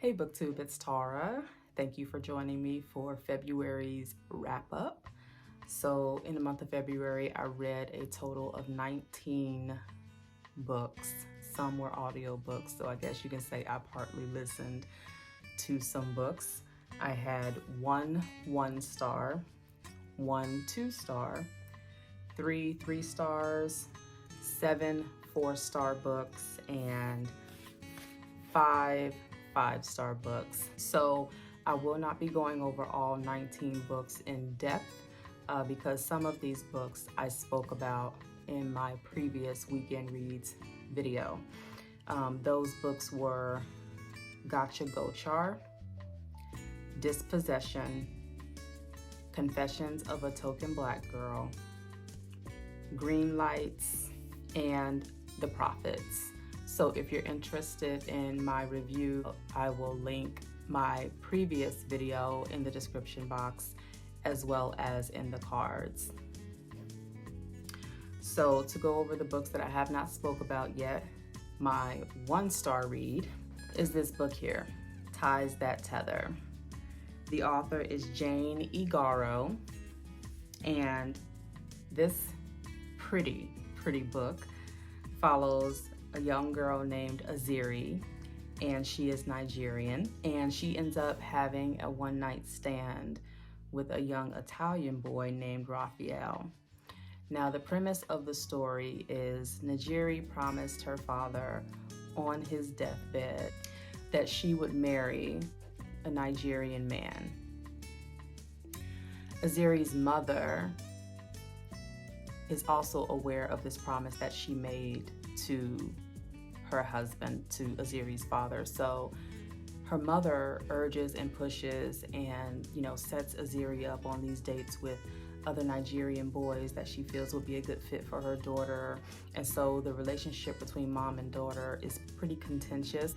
Hey BookTube, it's Tara. Thank you for joining me for February's wrap up. So in the month of February, I read a total of 19 books. Some were audio books, so I guess you can say I partly listened to some books. I had 1 1-star, 1 2-star, 3 3-stars, 7 4-star books, and 5 5-star books. So I will not be going over all 19 books in depth because some of these books I spoke about in my previous weekend reads video. Those books were Ghachar, Dispossession, Confessions of a Token Black Girl, Greenlights, and The Prophets. So if you're interested in my review, I will link my previous video in the description box as well as in the cards. So to go over the books that I have not spoke about yet, my 1-star read is this book here, Ties That Tether. The author is Jane Igharo, and this pretty book follows a young girl named Aziri, and she is Nigerian, and she ends up having a one-night stand with a young Italian boy named Raphael. Now, the premise of the story is Najiri promised her father on his deathbed that she would marry a Nigerian man. Aziri's mother is also aware of this promise that she made to her husband, to Aziri's father. So her mother urges and pushes and, sets Aziri up on these dates with other Nigerian boys that she feels would be a good fit for her daughter. And so the relationship between mom and daughter is pretty contentious.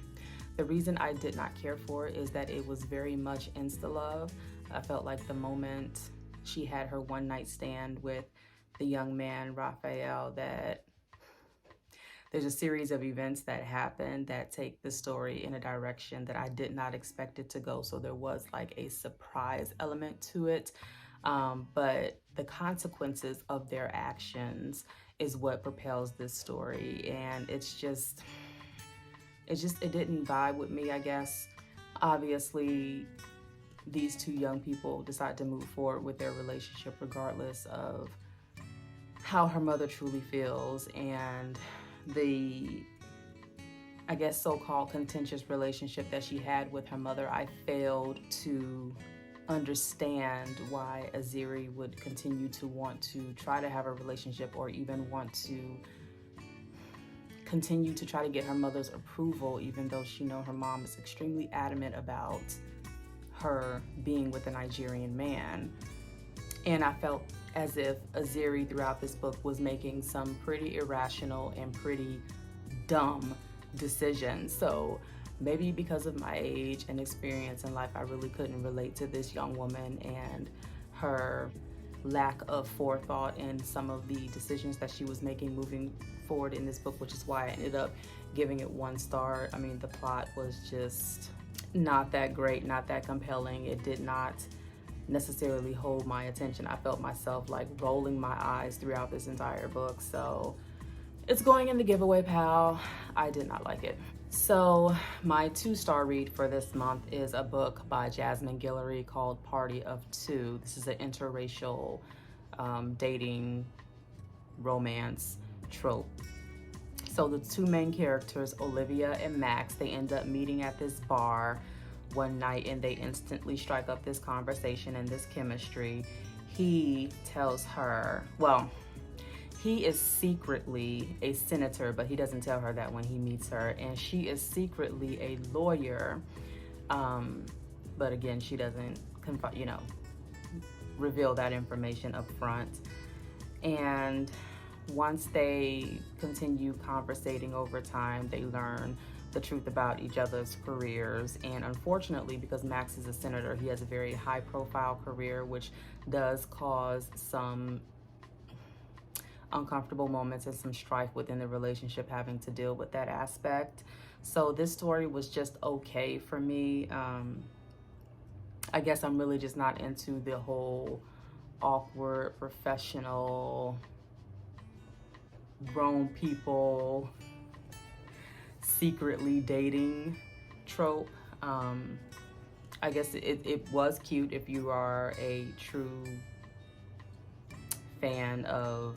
The reason I did not care for it is that it was very much insta-love. I felt like the moment she had her one-night stand with the young man, Raphael, that there's a series of events that happen that take the story in a direction that I did not expect it to go. So there was like a surprise element to it. But the consequences of their actions is what propels this story. And it didn't vibe with me, I guess. Obviously, these two young people decide to move forward with their relationship regardless of how her mother truly feels, and the, I guess, so-called contentious relationship that she had with her mother. I failed to understand why Aziri would continue to want to try to have a relationship or even want to continue to try to get her mother's approval, even though she knows her mom is extremely adamant about her being with a Nigerian man. And I felt as if Aziri throughout this book was making some pretty irrational and pretty dumb decisions. So maybe because of my age and experience in life, I really couldn't relate to this young woman and her lack of forethought in some of the decisions that she was making moving forward in this book, which is why I ended up giving it 1 star. I mean, the plot was just not that great, not that compelling. It did not necessarily hold my attention. I felt myself like rolling my eyes throughout this entire book. So it's going in the giveaway pile. I did not like it. So my 2-star read for this month is a book by Jasmine Guillory called Party of Two. This is an interracial dating romance trope. So the two main characters, Olivia and Max, they end up meeting at this bar one night and they instantly strike up this conversation and this chemistry. He tells her, well, he is secretly a senator, but he doesn't tell her that when he meets her, and she is secretly a lawyer, but again, she doesn't reveal that information up front. And once they continue conversating over time, they learn the truth about each other's careers. And unfortunately, because Max is a senator, he has a very high profile career, which does cause some uncomfortable moments and some strife within the relationship, having to deal with that aspect. So this story was just okay for me. I guess I'm really just not into the whole awkward professional grown people secretly dating trope. I guess it was cute if you are a true fan of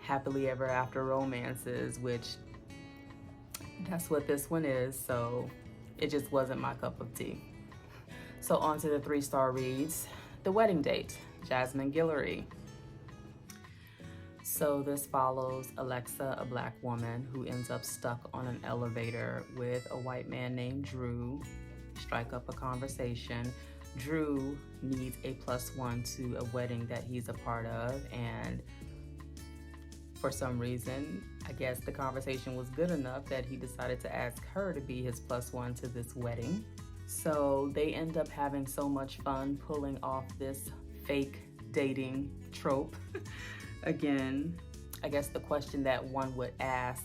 happily ever after romances, which that's what this one is. So it just wasn't my cup of tea. So on to the 3-star reads. The wedding date, Jasmine Guillory. So this follows Alexa, a black woman who ends up stuck on an elevator with a white man named Drew. Strike up a conversation. Drew needs a +1 to a wedding that he's a part of, and for some reason, I guess the conversation was good enough that he decided to ask her to be his +1 to this wedding. So they end up having so much fun pulling off this fake dating trope. Again, I guess the question that one would ask,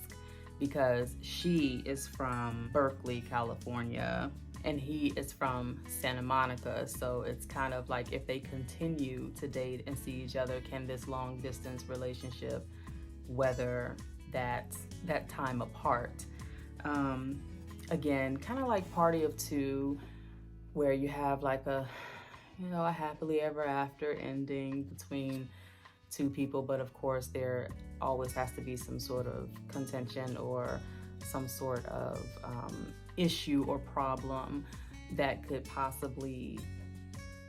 because she is from Berkeley, California, and he is from Santa Monica, so it's kind of like if they continue to date and see each other, can this long distance relationship weather that time apart? Again, kind of like Party of Two, where you have like a happily ever after ending between two people, but of course there always has to be some sort of contention or some sort of issue or problem that could possibly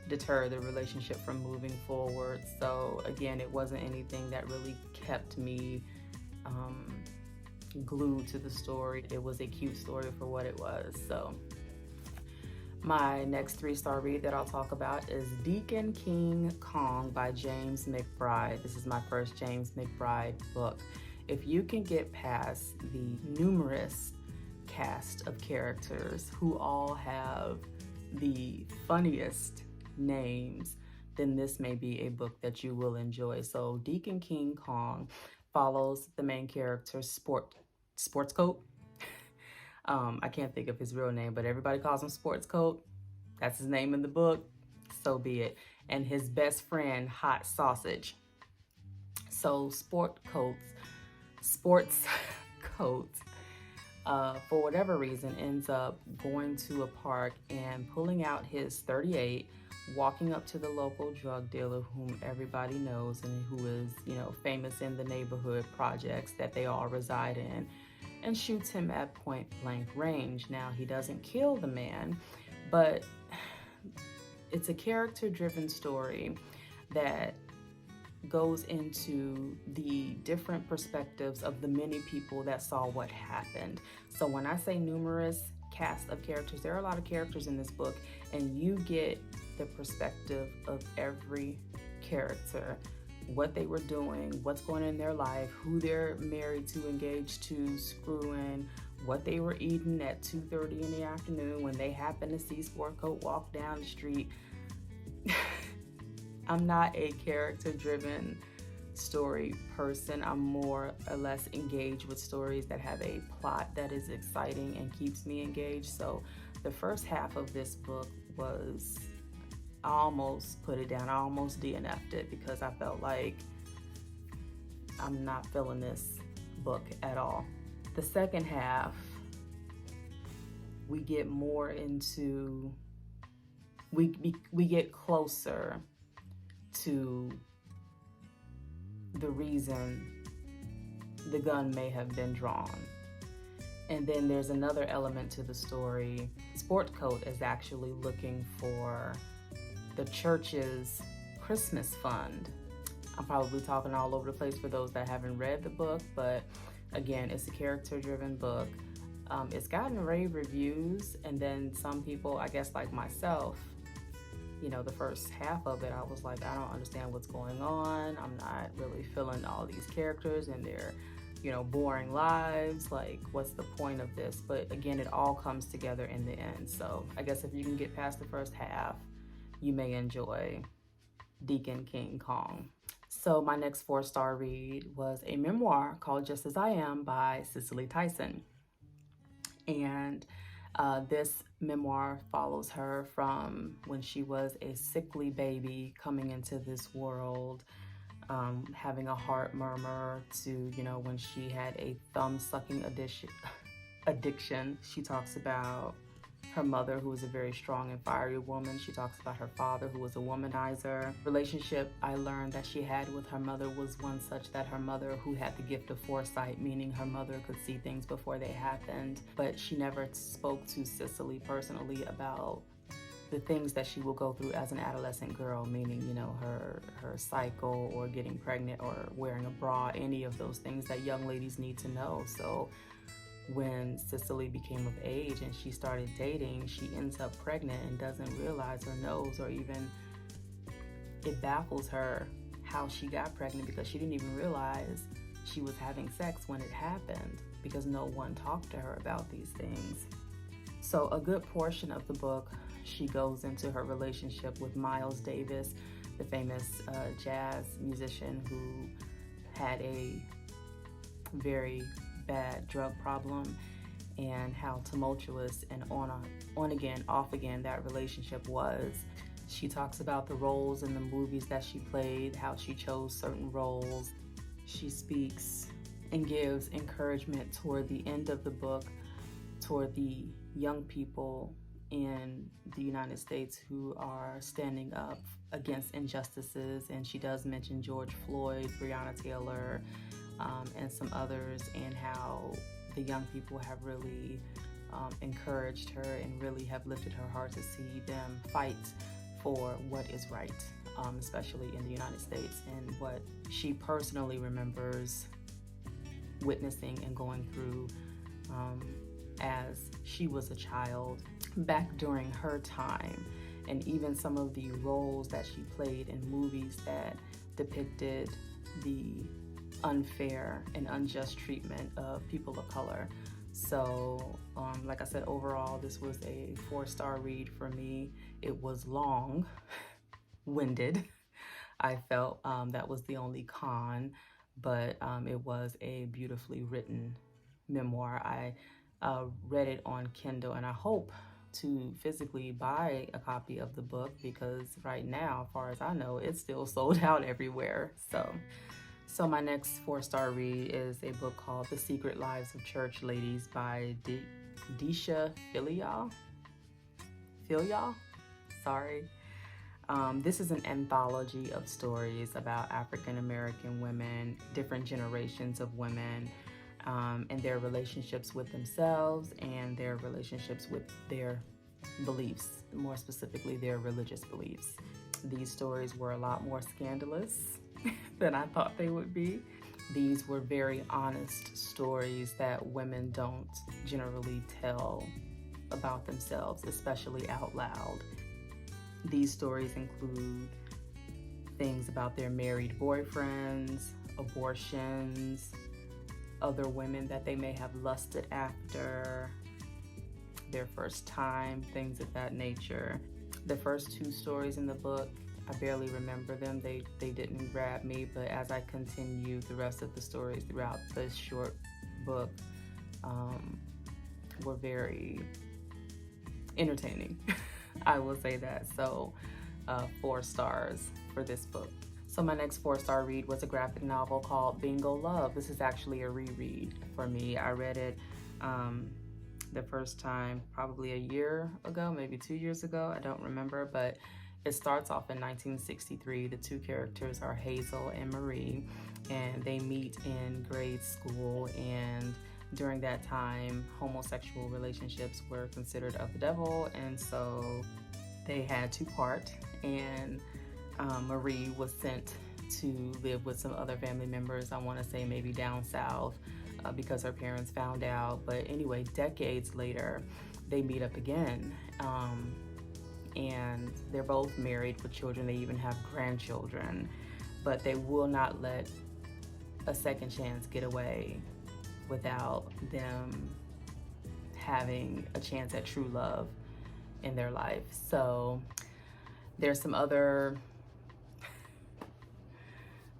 deter the relationship from moving forward. So again, it wasn't anything that really kept me glued to the story. It was a cute story for what it was. So my next 3-star read that I'll talk about is Deacon King Kong by James McBride. This is my first James McBride book. If you can get past the numerous cast of characters who all have the funniest names, then this may be a book that you will enjoy. So Deacon King Kong follows the main character, Sportscoat. I can't think of his real name, but everybody calls him Sportscoat. That's his name in the book, so be it. And his best friend, Hot Sausage. So Sportscoat, for whatever reason, ends up going to a park and pulling out his .38, walking up to the local drug dealer whom everybody knows and who is, famous in the neighborhood projects that they all reside in, and shoots him at point blank range. Now, he doesn't kill the man, but it's a character-driven story that goes into the different perspectives of the many people that saw what happened. So when I say numerous cast of characters, there are a lot of characters in this book, and you get the perspective of every character, what they were doing, what's going on in their life, who they're married to, engaged to, screwing, what they were eating at 2:30 in the afternoon when they happened to see Sportcoat walk down the street. I'm not a character-driven story person. I'm more or less engaged with stories that have a plot that is exciting and keeps me engaged. So the first half of this book was, I almost put it down. I almost DNF'd it because I felt like I'm not feeling this book at all. The second half, we get more into, we get closer to the reason the gun may have been drawn. And then there's another element to the story. Sportcoat is actually looking for the church's Christmas fund. I'm probably talking all over the place for those that haven't read the book, but again, it's a character-driven book. It's gotten rave reviews, and then some people, I guess like myself, the first half of it, I was like, I don't understand what's going on. I'm not really feeling all these characters and their, boring lives. Like, what's the point of this? But again, it all comes together in the end. So I guess if you can get past the first half, you may enjoy Deacon King Kong. So my next 4-star read was a memoir called Just As I Am by Cicely Tyson. And this memoir follows her from when she was a sickly baby coming into this world, having a heart murmur, to, you know, when she had a thumb-sucking addiction. She talks about her mother, who was a very strong and fiery woman. She talks about her father, who was a womanizer. Relationship I learned that she had with her mother was one such that her mother, who had the gift of foresight, meaning her mother could see things before they happened, but she never spoke to Cicely personally about the things that she will go through as an adolescent girl, meaning, you know, her cycle or getting pregnant or wearing a bra, any of those things that young ladies need to know. So when Cicely became of age and she started dating, she ends up pregnant and doesn't realize or knows, or even it baffles her how she got pregnant, because she didn't even realize she was having sex when it happened, because no one talked to her about these things. So a good portion of the book, she goes into her relationship with Miles Davis, the famous jazz musician who had a very bad drug problem, and how tumultuous and on again, off again that relationship was. She talks about the roles in the movies that she played, how she chose certain roles. She speaks and gives encouragement toward the end of the book toward the young people in the United States who are standing up against injustices, and she does mention George Floyd, Breonna Taylor, and some others, and how the young people have really encouraged her and really have lifted her heart to see them fight for what is right, especially in the United States, and what she personally remembers witnessing and going through as she was a child back during her time, and even some of the roles that she played in movies that depicted the unfair and unjust treatment of people of color. So like I said, overall this was a 4-star read for me. It was long winded. I felt that was the only con, but it was a beautifully written memoir. I read it on Kindle, and I hope to physically buy a copy of the book, because right now, as far as I know, it's still sold out everywhere. So my next 4-star read is a book called The Secret Lives of Church Ladies by Deesha Philyaw. Sorry. This is an anthology of stories about African American women, different generations of women, and their relationships with themselves and their relationships with their beliefs, more specifically their religious beliefs. These stories were a lot more scandalous than I thought they would be. These were very honest stories that women don't generally tell about themselves, especially out loud. These stories include things about their married boyfriends, abortions, other women that they may have lusted after, their first time, things of that nature. The first 2 stories in the book, I barely remember them. They didn't grab me, but as I continue the rest of the stories throughout this short book, were very entertaining. I will say that. So 4 stars for this book. So my next 4-star read was a graphic novel called Bingo Love. This is actually a reread for me. I read it the first time probably a year ago, maybe 2 years ago. I don't remember, but it starts off in 1963. The 2 characters are Hazel and Marie, and they meet in grade school, and during that time, homosexual relationships were considered of the devil, and so they had to part, and Marie was sent to live with some other family members, I want to say maybe down south, because her parents found out. But anyway, decades later, they meet up again, and they're both married with children. They even have grandchildren, but they will not let a second chance get away without them having a chance at true love in their life. So there's some other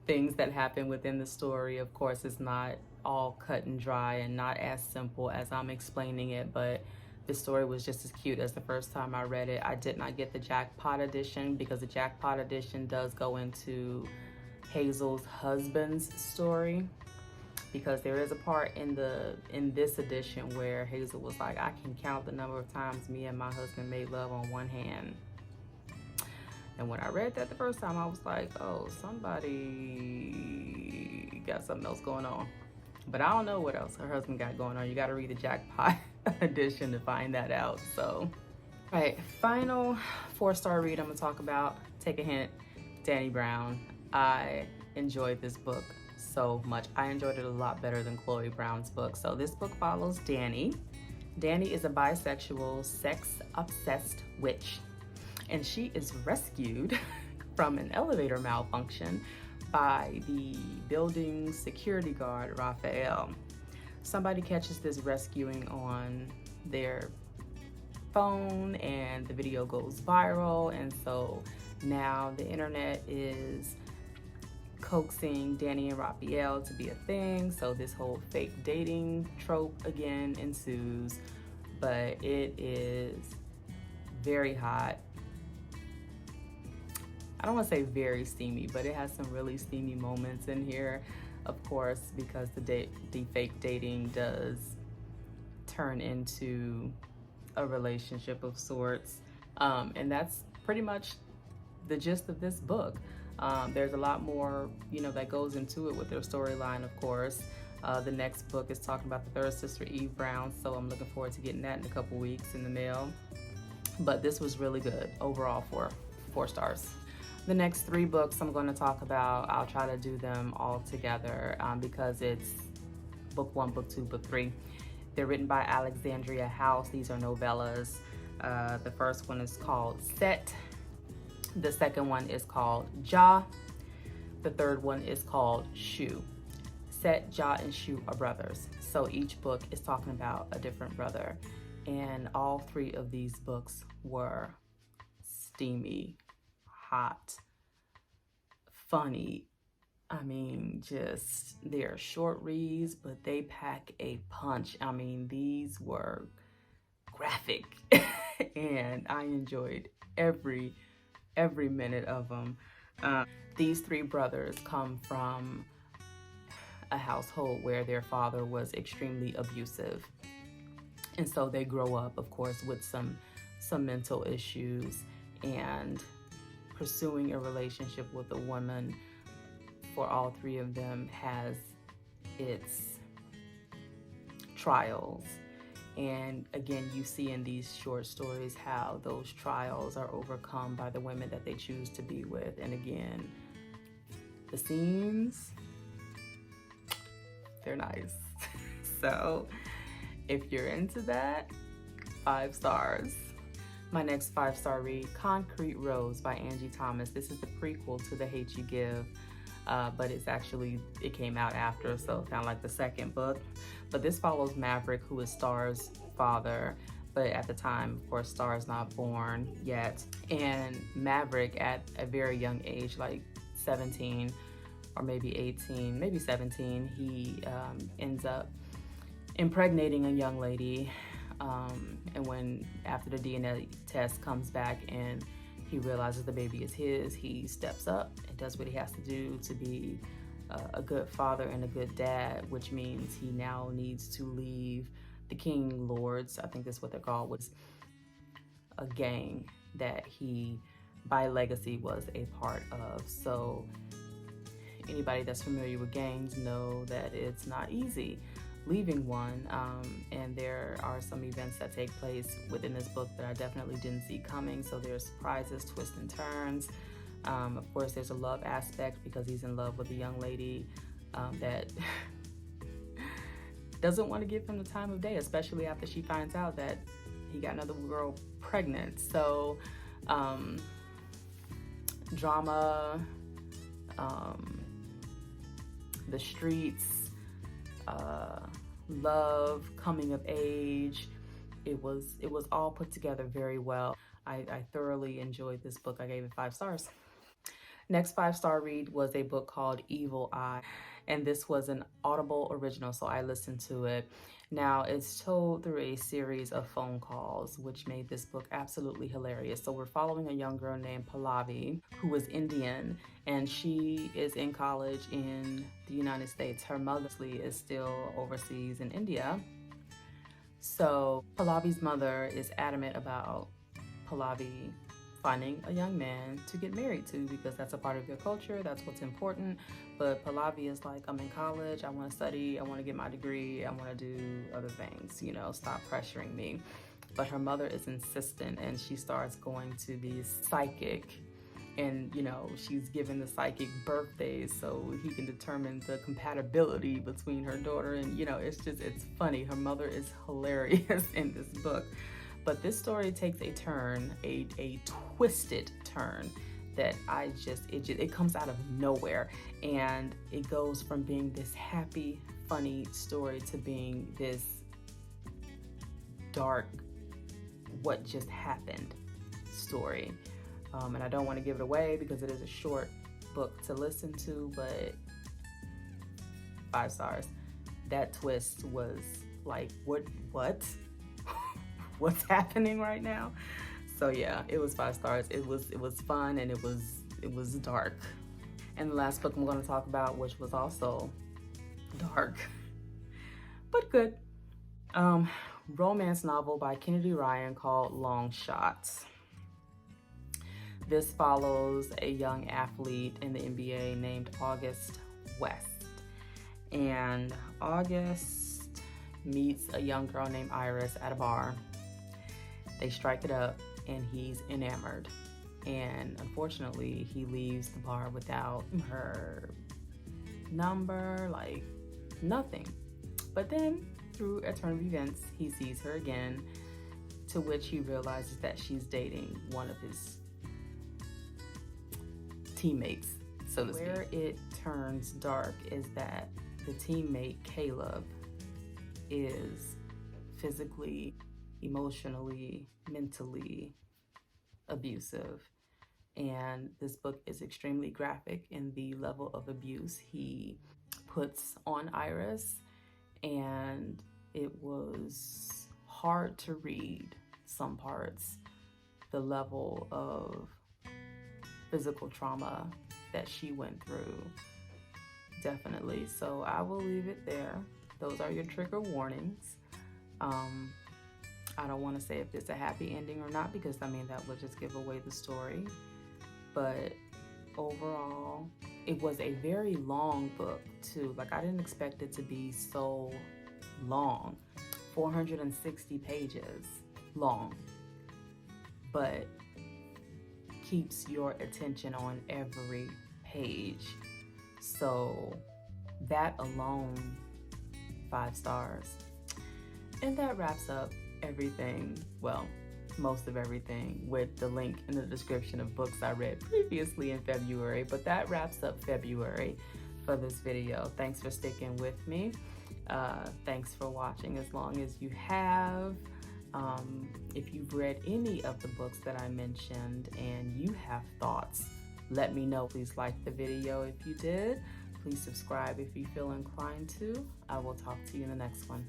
things that happen within the story. Of course, it's not all cut and dry and not as simple as I'm explaining it, but the story was just as cute as the first time I read it. I did not get the jackpot edition because the jackpot edition does go into Hazel's husband's story, because there is a part in this edition where Hazel was like, I can count the number of times me and my husband made love on one hand. And when I read that the first time, I was like, oh, somebody got something else going on. But I don't know what else her husband got going on. You got to read the jackpot edition to find that out. So, all right, final 4-star read I'm going to talk about. Take a hint, Dani Brown. I enjoyed this book so much. I enjoyed it a lot better than Chloe Brown's book. So this book follows Dani. Dani is a bisexual, sex-obsessed witch, and she is rescued from an elevator malfunction by the building security guard, Raphael. Somebody catches this rescuing on their phone and the video goes viral, and so now the internet is coaxing Dani and Raphael to be a thing. So this whole fake dating trope again ensues, but it is very hot. I don't want to say very steamy, but it has some really steamy moments in here, of course, because the fake dating does turn into a relationship of sorts, and that's pretty much the gist of this book. There's a lot more, that goes into it with their storyline, of course. The next book is talking about the third sister, Eve Brown, so I'm looking forward to getting that in a couple weeks in the mail. But this was really good overall, for 4 stars. The next 3 books I'm going to talk about, I'll try to do them all together because it's book 1, book 2, book 3. They're written by Alexandria House. These are novellas. The first one is called Set. The second one is called Ja. The third one is called Shu. Set, Ja, and Shu are brothers. So each book is talking about a different brother. And all 3 of these books were steamy, hot, funny. I mean, just, they're short reads, but they pack a punch. I mean, these were graphic and I enjoyed every minute of them. These 3 brothers come from a household where their father was extremely abusive. And so they grow up, of course, with some mental issues, and pursuing a relationship with a woman for all 3 of them has its trials. And again, you see in these short stories how those trials are overcome by the women that they choose to be with. And again, the scenes, they're nice. So if you're into that, 5 stars. My next 5-star read, Concrete Rose by Angie Thomas. This is the prequel to The Hate You Give, but it came out after, so kind of like the second book. But this follows Maverick, who is Star's father, but at the time, of course, Star is not born yet. And Maverick, at a very young age, like 17 or maybe 18, maybe 17, he ends up impregnating a young lady. And when, after the DNA test comes back and he realizes the baby is his, he steps up and does what he has to do to be a good father and a good dad, which means he now needs to leave the King Lords, I think that's what they're called, was a gang that he, by legacy, was a part of. So anybody that's familiar with gangs know that it's not easy leaving one, and there are some events that take place within this book that I definitely didn't see coming. So there's surprises, twists and turns. Of course, there's a love aspect because he's in love with a young lady that doesn't want to give him the time of day, especially after she finds out that he got another girl pregnant. So drama, the streets, love, coming of age. It was all put together very well. I thoroughly enjoyed this book. I gave it 5 stars. Next 5-star read was a book called Evil Eye, and this was an Audible original, so I listened to it. Now, it's told through a series of phone calls, which made this book absolutely hilarious. So we're following a young girl named Pallavi, who is Indian, and she is in college in the United States. Her mother is still overseas in India. So Pallavi's mother is adamant about Pallavi finding a young man to get married to because that's a part of their culture, that's what's important. But Pallavi is like, I'm in college, I want to study, I want to get my degree, I want to do other things, you know, stop pressuring me. But her mother is insistent, and she starts going to these psychic, and you know, she's given the psychic birthdays so he can determine the compatibility between her daughter. And you know, it's funny. Her mother is hilarious in this book. But this story takes a turn, a twisted turn that it comes out of nowhere. And it goes from being this happy, funny story to being this dark, what just happened story. And I don't want to give it away because it is a short book to listen to, but 5 stars. That twist was like, what? What's happening right now? So yeah, it was 5 stars. It was fun, and it was dark. And the last book I'm going to talk about, which was also dark but good, romance novel by Kennedy Ryan called Longshots. This follows a young athlete in the NBA named August West, and August meets a young girl named Iris at a bar. They strike it up, and he's enamored. And unfortunately, he leaves the bar without her number, like nothing. But then, through a turn of events, he sees her again, to which he realizes that she's dating one of his teammates, so to speak. Where it turns dark is that the teammate, Caleb, is physically, emotionally, mentally abusive. And this book is extremely graphic in the level of abuse he puts on Iris, and it was hard to read some parts, the level of physical trauma that she went through, definitely. So I will leave it there. Those are your trigger warnings. I don't want to say if it's a happy ending or not, because I mean, that would just give away the story. But overall, it was a very long book too. Like, I didn't expect it to be so long. 460 pages long, but keeps your attention on every page. So that alone, 5 stars. And that wraps up everything, well, most of everything, with the link in the description of books I read previously in February. But that wraps up February for this video. Thanks for sticking with me. Thanks for watching as long as you have. If you've read any of the books that I mentioned and you have thoughts, let me know. Please like the video if you did. Please subscribe if you feel inclined to. I will talk to you in the next one.